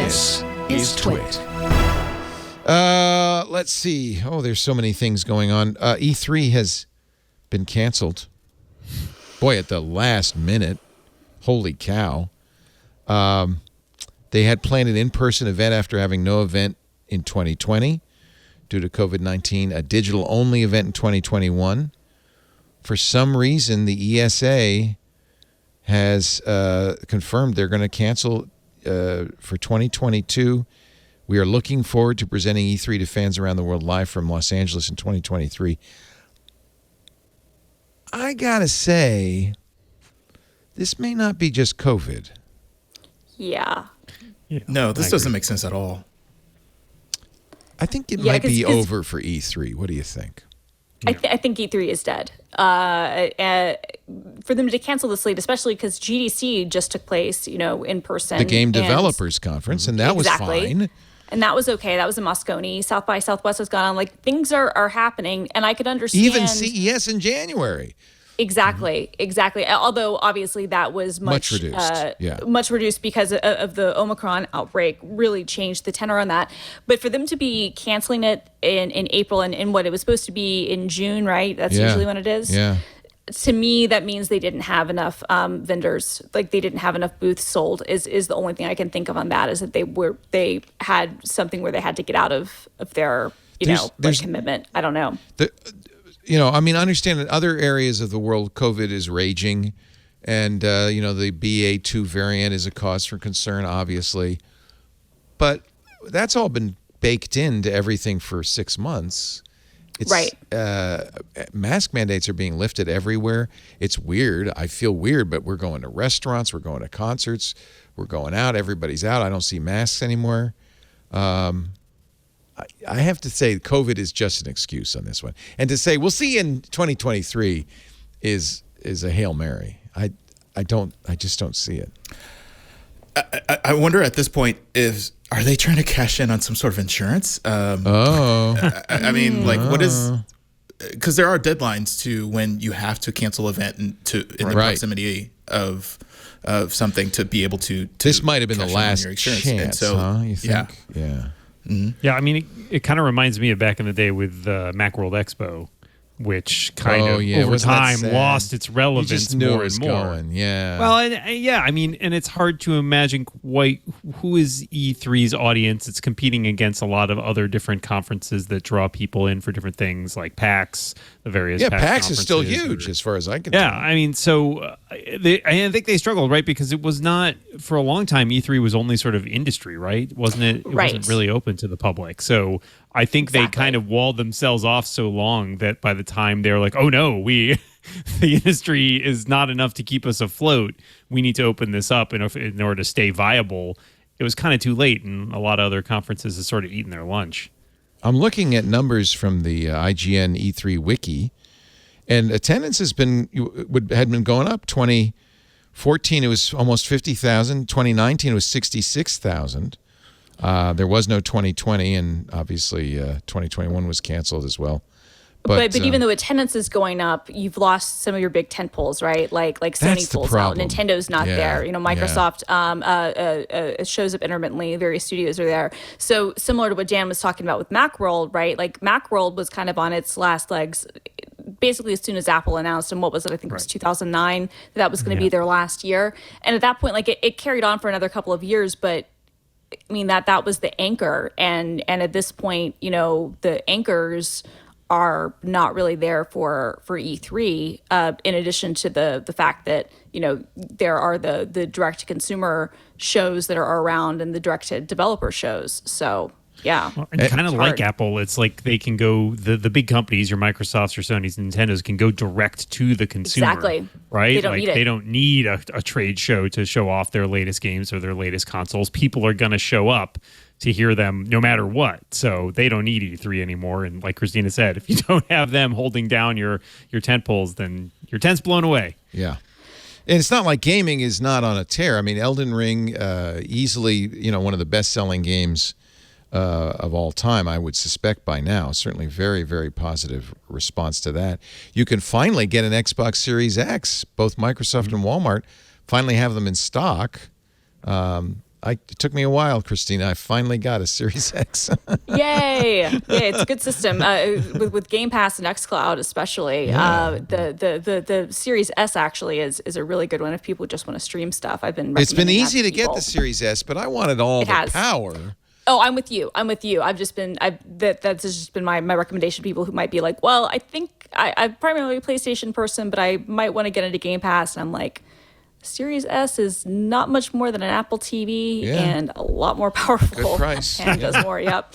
This is TWiT. Let's see. Oh, there's so many things going on. E3 has been canceled. Boy, at the last minute. Holy cow. They had planned an in-person event after having no event in 2020 due to COVID-19, a digital-only event in 2021. For some reason, the ESA has confirmed they're going to cancel for 2022. We are looking forward to presenting E3 to fans around the world live from Los Angeles in 2023. I got to say, this may not be just COVID. Yeah. No, this doesn't make sense at all. I think it might be over for E3. What do you think? I think E3 is dead. For them to cancel the slate, especially because GDC just took place, in person. The Game Developers Conference, and that was fine. And that was okay. That was in Moscone. South by Southwest has gone on. Like, things are happening, and I could understand. Even CES in January. Exactly. Although obviously that was much reduced. Much reduced because of the Omicron outbreak. Really changed the tenor on that. But for them to be canceling it in April and in what it was supposed to be in June, right? That's usually when it is. Yeah. To me, that means they didn't have enough vendors. Like, they didn't have enough booths sold. Is the only thing I can think of on that, is that they had something where they had to get out of their commitment. I don't know. I understand in other areas of the world, COVID is raging, and, the BA2 variant is a cause for concern, obviously. But that's all been baked into everything for 6 months. Right. Mask mandates are being lifted everywhere. It's weird. I feel weird, but we're going to restaurants, we're going to concerts, we're going out, everybody's out. I don't see masks anymore. I have to say, COVID is just an excuse on this one. And to say, we'll see you in 2023 is a Hail Mary. I just don't see it. I wonder at this point, are they trying to cash in on some sort of insurance? I mean, like, what is... Because there are deadlines to when you have to cancel an event in the proximity of something to be able to this might have been the last chance, and so, huh? You think? Yeah. Mm-hmm. Yeah, I mean, it kind of reminds me of back in the day with Macworld Expo, which kind of over time lost its relevance. You just knew more it was and more. going, yeah. Well, and it's hard to imagine quite who is E3's audience. It's competing against a lot of other different conferences that draw people in for different things, like PAX, the various PAX is still huge as far as I can tell. Yeah, I mean, so I think they struggled, right? Because it was not, for a long time, E3 was only sort of industry, right? Wasn't it? It wasn't really open to the public. So I think they kind of walled themselves off so long that by the time they're like, oh no, the industry is not enough to keep us afloat. We need to open this up in order to stay viable. It was kind of too late, and a lot of other conferences have sort of eaten their lunch. I'm looking at numbers from the IGN E3 wiki, and attendance had been going up. 2014 it was almost 50,000. 2019 it was 66,000. There was no 2020, and obviously 2021 was canceled as well. But even though attendance is going up, you've lost some of your big tentpoles, right? Like Sony pulls out, Nintendo's not there. Microsoft shows up intermittently. Various studios are there. So similar to what Dan was talking about with Macworld, right? Like, Macworld was kind of on its last legs, basically as soon as Apple announced, and what was it? I think it was 2009 that was going to be their last year. And at that point, like, it carried on for another couple of years, but I mean, that was the anchor, and at this point, the anchors are not really there for E3. In addition to the fact that there are the direct to consumer shows that are around and the direct to developer shows. So yeah, well, and kind of like Apple, it's like they can go, the big companies, your Microsofts, your Sonys, and Nintendos can go direct to the consumer. Exactly. Right? They don't need a trade show to show off their latest games or their latest consoles. People are going to show up to hear them no matter what. So they don't need E3 anymore. And like Christina said, if you don't have them holding down your tent poles, then your tent's blown away. Yeah. And it's not like gaming is not on a tear. I mean, Elden Ring, easily, one of the best-selling games of all time, I would suspect by now. Certainly very, very positive response to that. You can finally get an Xbox Series X. Both Microsoft and Walmart finally have them in stock. It took me a while, Christina. I finally got a Series X. Yay! Yeah, it's a good system with Game Pass and xCloud, especially. Yeah. The Series S actually is a really good one if people just want to stream stuff. I've been. It's been recommending that easy to get people. the Series S, but I wanted all the power. Oh, I'm with you. That's just been my recommendation to people who might be like, well, I think I'm primarily a PlayStation person, but I might want to get into Game Pass. And I'm like, Series S is not much more than an Apple TV and a lot more powerful. Good price. And does more. Yep.